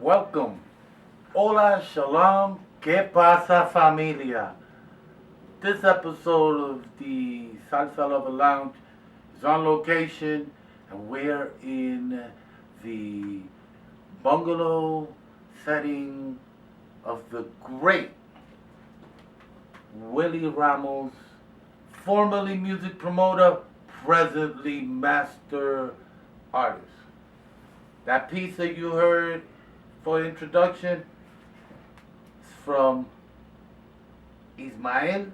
Welcome. Hola, shalom, que pasa familia? This episode of the Salsa Lover Lounge is on location and we're in the bungalow setting of the great Willie Ramos, formerly music promoter, presently master artist. That piece that you heard for introduction is from Ismael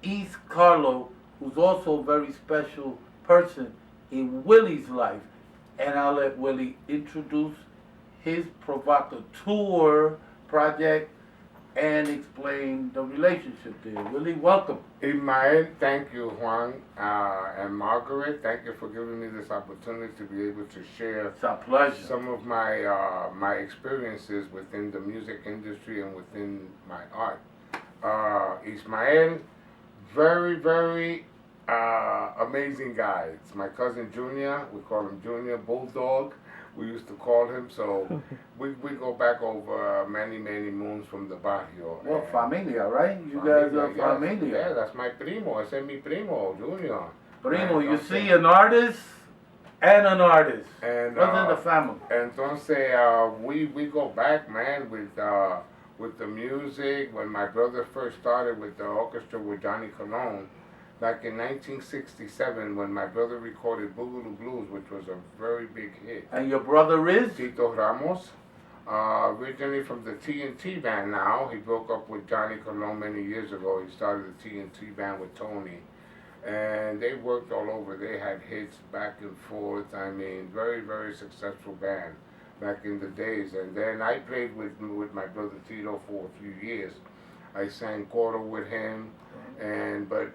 East Carlo, who's also a very special person in Willie's life. And I'll let Willie introduce his provocateur project and explain the relationship there. Willie, welcome. Ismael, thank you, Juan, and Margaret. Thank you for giving me this opportunity to be able to share It's a pleasure. some of my experiences within the music industry and within my art. Ismael, very amazing guy. It's my cousin Junior. We call him Junior Bulldog. We used to call him, so we go back over many moons from the barrio. Well, familia, right? You guys are yes. familia. Yeah, that's my primo. Ese es mi primo, Junior. Primo, you see an artist and an artist. And What's in the family? Entonces, we go back, man, with the music. When my brother first started with the orchestra with Johnny Colon, back in 1967, when my brother recorded Boogaloo Blues, which was a very big hit. And your brother is? Tito Ramos, originally from the TNT band now. He broke up with Johnny Colon many years ago. He started the TNT band with Tony. And they worked all over. They had hits back and forth. I mean, very successful band back in the days. And then I played with my brother Tito for a few years. I sang coro with him. But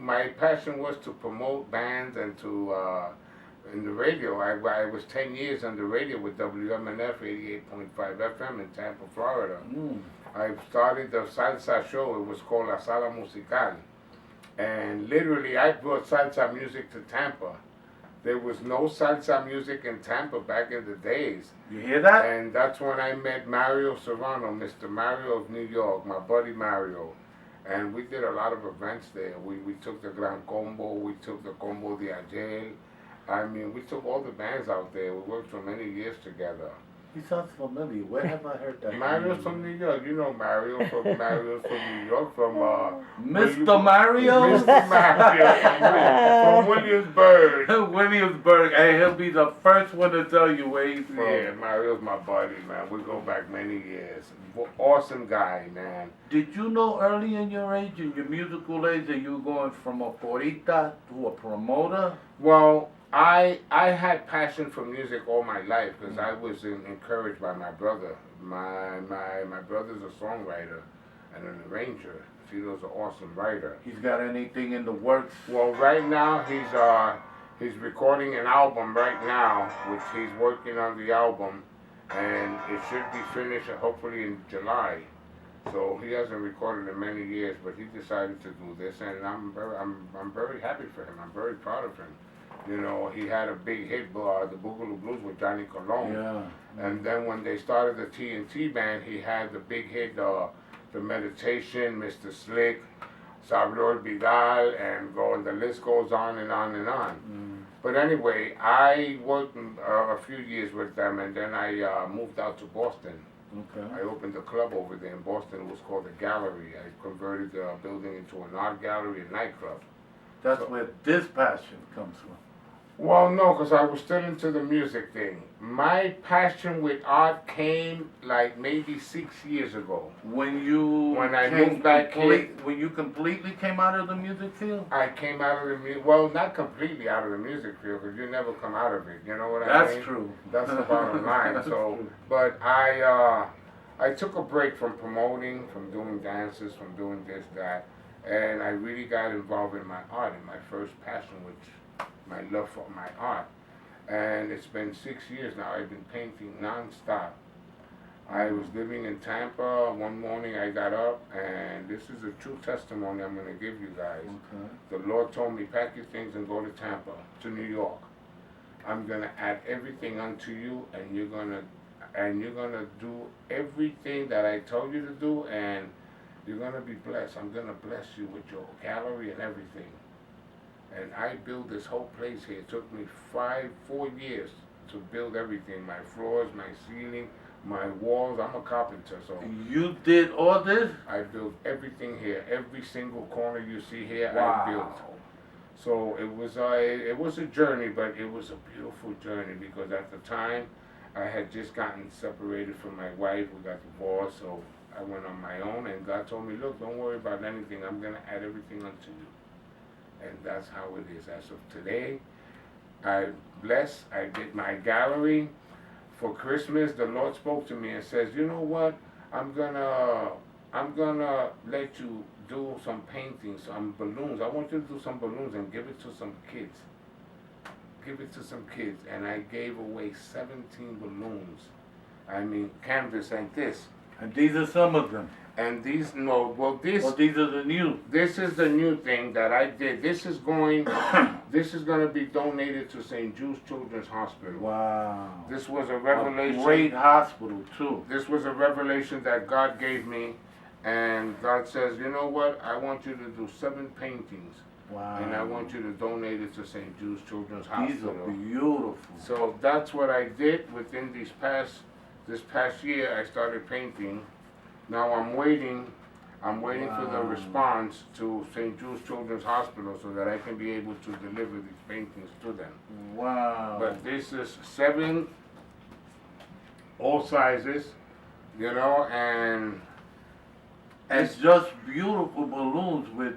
my passion was to promote bands and to in the radio. I was 10 years on the radio with WMNF 88.5 FM in Tampa, Florida. I started the salsa show. It was called La Sala Musical. And literally, I brought salsa music to Tampa. There was no salsa music in Tampa back in the days. You hear that? And that's when I met Mario Serrano, Mr. Mario of New York, my buddy Mario. And we did a lot of events there. We took the Gran Combo, we took the Combo de Ayer. I mean, we took all the bands out there. We worked for many years together. He sounds familiar. Where have I heard that? Mario's from New York. You know Mario's from New York, from Mr. Mario? Mr. Mario from Williamsburg. Williamsburg. Hey, he'll be the first one to tell you where he's from. Yeah, Mario's my buddy, man. We go back many years. Awesome guy, man. Did you know early in your age, in your musical age, that you were going from a porrista to a promoter? Well, I had passion for music all my life because I was encouraged by my brother. My brother's a songwriter and an arranger. Tito's an awesome writer. He's got anything in the works? Well, right now he's recording an album right now, which he's working on the album, and it should be finished hopefully in July. So he hasn't recorded in many years, but he decided to do this, and I'm very happy for him. I'm very proud of him. You know, he had a big hit, the Boogaloo Blues with Johnny Colon. Yeah. And then when they started the TNT band, he had the big hit, the Meditation, Mr. Slick, Sabor Vidal, and the list goes on and on and on. But anyway, I worked a few years with them, and then I moved out to Boston. Okay. I opened a club over there in Boston. It was called the Gallery. I converted the building into an art gallery and nightclub. That's where this passion comes from. Well, no, because I was still into the music thing. My passion with art came like maybe 6 years ago. When I moved back here. When you completely came out of the music field? I came out of the music, well, not completely out of the music field, because you never come out of it, you know what I mean? That's true. That's the bottom line. So, but I took a break from promoting, from doing dances, from doing this, that, and I really got involved in my art, in my first passion, which my love for my art. And it's been 6 years now. I've been painting non-stop. I was living in Tampa. One morning I got up, and this is a true testimony I'm going to give you guys. Okay. The Lord told me, pack your things and go to Tampa, to New York. I'm going to add everything unto you, and you're going to and you're gonna do everything that I told you to do, and you're gonna be blessed. I'm gonna bless you with your gallery and everything. And I built this whole place here. It took me 4 years to build everything. My floors, my ceiling, my walls. I'm a carpenter, so. You did all this? I built everything here. Every single corner you see here, Wow. I built. So it was a journey, but it was a beautiful journey because at the time, I had just gotten separated from my wife. We got divorced, so I went on my own, and God told me, look, don't worry about anything. I'm going to add everything unto you. And that's how it is. As of today, I'm blessed. I did my gallery. For Christmas, the Lord spoke to me and says, you know what? I'm gonna let you do some paintings, some balloons. I want you to do some balloons and give it to some kids. Give it to some kids. And I gave away 17 balloons. I mean, canvas like this. And these are some of them. And these, no, well, this. Well, these are the new. This is the new thing that I did. This is going to be donated to St. Jude's Children's Hospital. Wow. This was a revelation. A great hospital, too. This was a revelation that God gave me. And God says, you know what? I want you to do 7 paintings. Wow. And I want you to donate it to St. Jude's Children's These Hospital. are beautiful. So that's what I did within this past year. I started painting. Now I'm waiting for the response to St. Jude's Children's Hospital so that I can be able to deliver these paintings to them. Wow. But this is 7, all sizes, you know, and it's just beautiful balloons with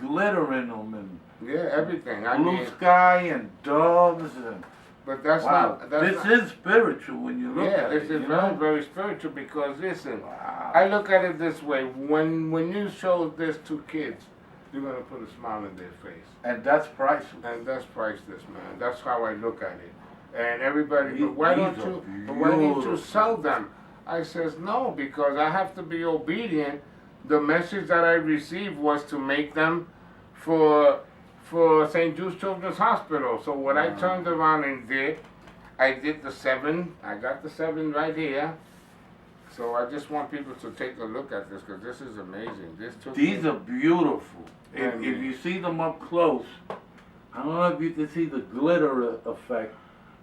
glitter in them and yeah, everything. blue sky and doves and. But that's wow. not. That's this is spiritual when you look at it. Yeah, this is very, very spiritual because listen, wow. I look at it this way: when you show this to kids, you're gonna put a smile on their face, and that's priceless. and that's priceless, man. That's how I look at it. And everybody, but why don't you sell them? I says no, because I have to be obedient. The message that I received was to make them for St. Jude's Children's Hospital. So what I turned around and did, I did the 7. I got the 7 right here. So I just want people to take a look at this because this is amazing. These are beautiful. If you see them up close, I don't know if you can see the glitter effect,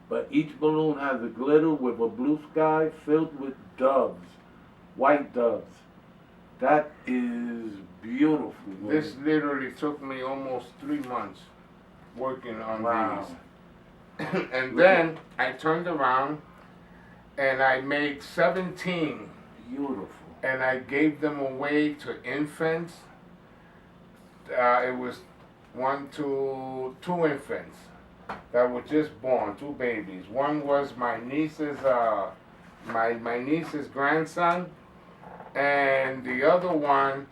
but each balloon has a glitter with a blue sky filled with doves, white doves. That is beautiful. This literally took me almost 3 months working on these. And then I turned around and I made 17. Beautiful. And I gave them away to infants. It was 2 infants that were just born, 2 babies. One was my niece's, my niece's grandson. And the other one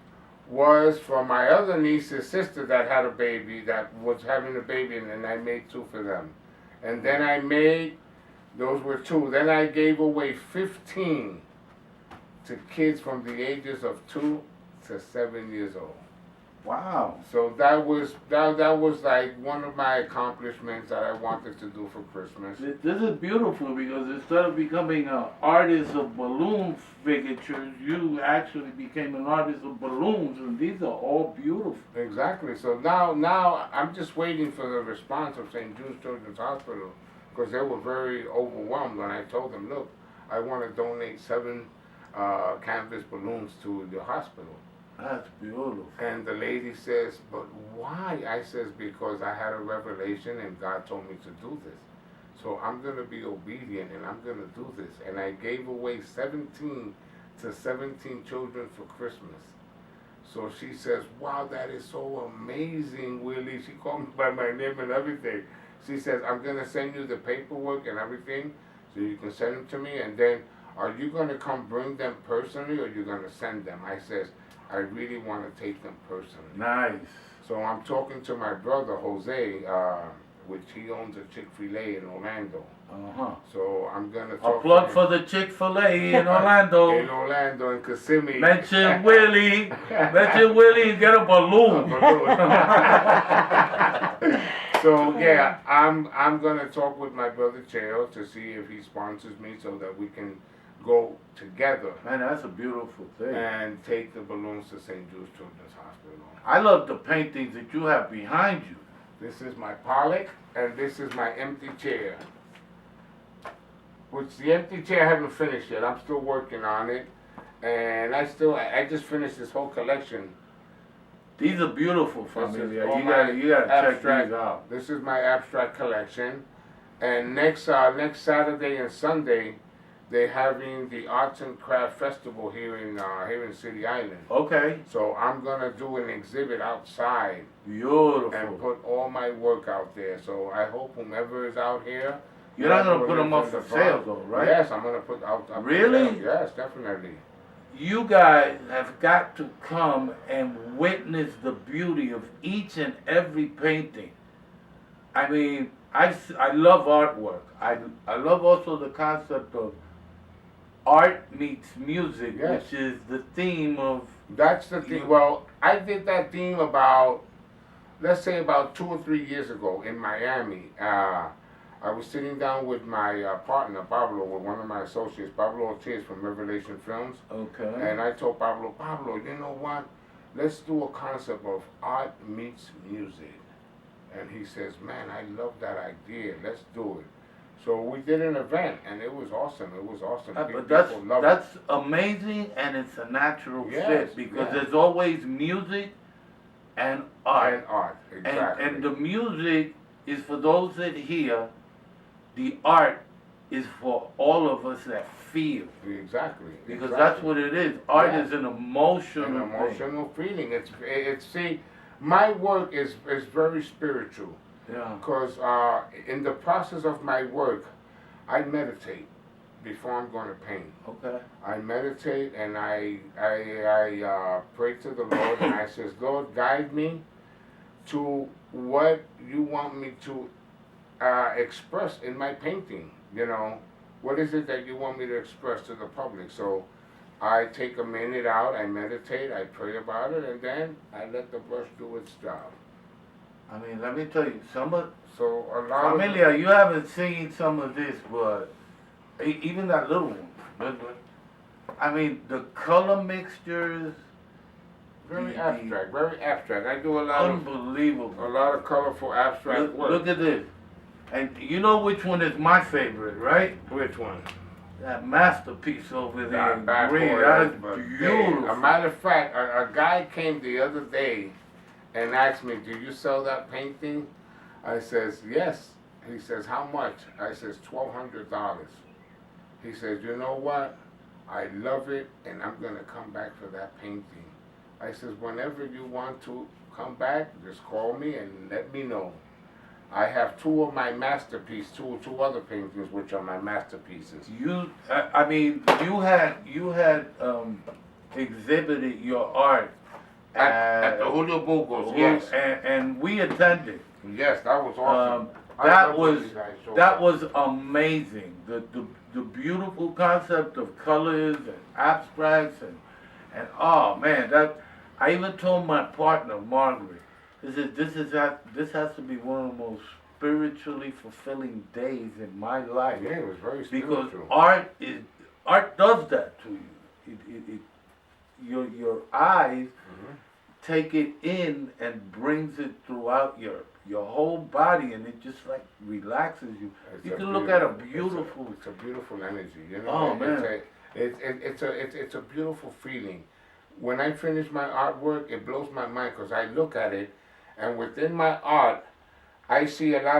was for my other niece's sister that had a baby, that was having a baby, and then I made 2 for them. And then I made, those were 2. Then I gave away 15 to kids from the ages of 2 to 7 years old. Wow. So that was like one of my accomplishments that I wanted to do for Christmas. This is beautiful because instead of becoming an artist of balloon figures, you actually became an artist of balloons, and these are all beautiful. Exactly. So now I'm just waiting for the response of St. Jude's Children's Hospital because they were very overwhelmed when I told them, look, I want to donate 7 canvas balloons to the hospital. That's beautiful. And the lady says, but why? I says, because I had a revelation and God told me to do this. So I'm going to be obedient and I'm going to do this. And I gave away 17 to 17 children for Christmas. So she says, wow, that is so amazing, Willie. She called me by my name and everything. She says, I'm going to send you the paperwork and everything so you can send them to me. And then, are you going to come bring them personally or are you going to send them? I says, I really want to take them personally. Nice. So I'm talking to my brother, Jose, which he owns a Chick-fil-A in Orlando. Uh-huh. So I'm going to talk a plug to for the Chick-fil-A in Orlando. In Orlando, in Kissimmee. Mention Willie. Mention Willie and get a balloon. A balloon. So yeah, I'm gonna talk with my brother Cheo to see if he sponsors me so that we can go together Man, that's a beautiful thing. and take the balloons to St. Jude's Children's Hospital. I love the paintings that you have behind you. This is my Pollock, and this is my empty chair. Which the empty chair I haven't finished yet. I'm still working on it, and I just finished this whole collection. These are beautiful, This familia. is all You gotta check abstract- these out. This is my abstract collection, and next Saturday and Sunday, they're having the Arts and Craft Festival here in City Island. Okay, So I'm gonna do an exhibit outside and beautiful. put all my work out there. So I hope whomever is out here. You're not gonna whoever put them up lives in for the front- sale though, right? Yes, I'm gonna put out. for Really? sale. Yes, definitely. You guys have got to come and witness the beauty of each and every painting. I mean, I love artwork. I love also the concept of art meets music, Yes. which is the theme of. That's the thing. Well, I did that theme about, let's say about 2 or 3 years ago in Miami. I was sitting down with my partner, Pablo, with one of my associates, Pablo Ortiz from Revelation Films. Okay. And I told Pablo, you know what? Let's do a concept of art meets music. And he says, man, I love that idea. Let's do it. So we did an event, and it was awesome. It was awesome. But People loved that's amazing, and it's a natural Yes, fit because yes. there's always music and art. And art, exactly. And the music is for those that hear. The art is for all of us that feel. Exactly. Because exactly. that's what it is. Art Yeah. is an emotional An thing. emotional feeling. It's see, my work is very spiritual. Yeah. Because in the process of my work, I meditate before I'm going to paint. Okay. I meditate and I pray to the Lord and I says, Lord, guide me to what you want me to express in my painting. You know, what is it that you want me to express to the public? So I take a minute out, I meditate, I pray about it, and then I let the brush do its job. I mean, let me tell you, some of So a lot Amelia, you haven't seen some of this, but even that little one. I mean, the color mixtures, very the- abstract, very abstract. I do a lot unbelievable. of colorful abstract work. Look at this. And you know which one is my favorite, right? Which one? That masterpiece over there That in bad green. boy That is, is but, beautiful. A matter of fact, a guy came the other day and asked me, do you sell that painting? I says, yes. He says, how much? I says, $1,200. He says, you know what? I love it and I'm going to come back for that painting. I says, whenever you want to come back, just call me and let me know. I have two of my masterpieces, two other paintings which are my masterpieces. I mean, you had exhibited your art At the Julio Bugos, yes. and we attended. Yes, that was awesome. That was amazing. The beautiful concept of colors and abstracts and oh man, that I even told my partner Margaret, this has to be one of the most spiritually fulfilling days in my life. Yeah, it was very Because spiritual. art does that to you. Your eyes take it in and brings it throughout your whole body, and it just like relaxes you. You can look at a beautiful. It's a beautiful energy, you know. Oh man, it's a beautiful feeling. When I finish my artwork, it blows my mind because I look at it, and within my art, I see a lot of